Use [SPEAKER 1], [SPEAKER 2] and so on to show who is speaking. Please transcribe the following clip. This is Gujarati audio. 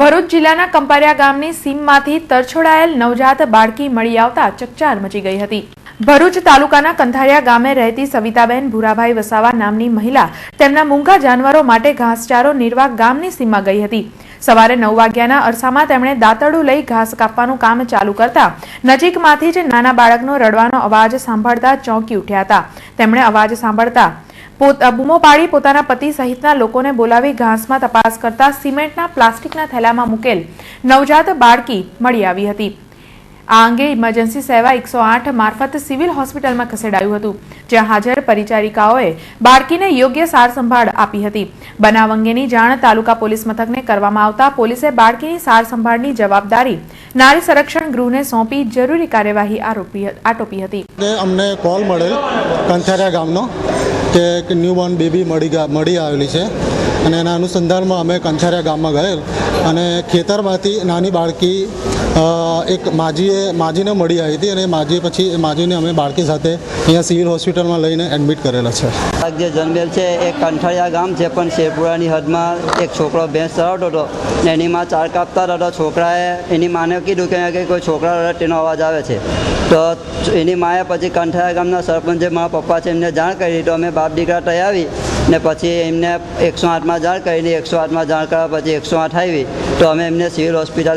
[SPEAKER 1] ભરૂચ જિલ્લાના કંપારિયા ગામની સીમમાંથી તરછોડાયેલ નવજાત બાળકી મળી આવતા ચકચાર મચી ગઈ હતી। ભરૂચ તાલુકાના કંથારિયા ગામે રહેતી સવિતાબેન ભુરાભાઈ વસાવા નામની મહિલા તેમના મૂંગા જાનવરો માટે ઘાસચારો નીરવા ગામની સીમમાં ગઈ હતી। સવારે 9 વાગ્યાના અરસામાં તેમણે દાંતરડું લઈ ઘાસ કાપવાનું કામ ચાલુ કરતા નજીકમાંથી જ નાના બાળકનો રડવાનો અવાજ સાંભળતા ચોંકી ઉઠ્યા હતા। તેમણે અવાજ સાંભળતા બૂમો પાડી પોતાના પતિ સહિતના લોકોને બોલાવી ઘાસમાં તપાસ કરતા સિમેન્ટના પ્લાસ્ટિકના થેલામાં મૂકેલ નવજાત બાળકી મળી આવી હતી। આ અંગે ઇમરજન્સી સેવા 108 મારફત સિવિલ હોસ્પિટલમાં ખસેડાયું હતું, જ્યાં હાજર પરિચારિકાઓએ બાળકીને યોગ્ય સાર સંભાળ આપી હતી। બનાવ અંગેની જાણ તાલુકા પોલીસ મથકને કરવામાં આવતા પોલીસે બાળકીની સાર સંભાળની જવાબદારી નારી સંરક્ષણ ગૃહને સોંપી જરૂરી કાર્યવાહી આટોપી હતી।
[SPEAKER 2] અમને કોલ મળેલ કંથારિયા ગામનો કે એક ન્યૂબોર્ન બેબી મળી આવેલી છે અને એના અનુસંધાનમાં અમે કંથારિયા ગામમાં ગયેલ અને ખેતરમાંથી નાની બાળકી એક માજીને મળી આવી હતી અને માજીને અમે બાળકી સાથે અહીંયા સિવિલ હોસ્પિટલમાં લઈને એડમિટ કરેલા છે।
[SPEAKER 3] જે જન્મેલ છે એ કંઠારિયા ગામ છે, પણ શેરપુરાની હદમાં એક છોકરો ભેંસ ચરાવતો હતો ને એની માં ચાર કાપતા હતો। છોકરાએ એની માને કીધું કે કોઈ છોકરા રડે તેનો અવાજ આવે છે, તો એની માએ પછી કંઠારિયા ગામના સરપંચે મારા પપ્પા છે એમને જાણ કરી, તો અમે બાપ દીકરા તઈ આવી ને પછી એમને 108માં જાણ કરીને 108માં જાણ કર્યા પછી 108 આવી, તો અમે એમને સિવિલ હોસ્પિટલ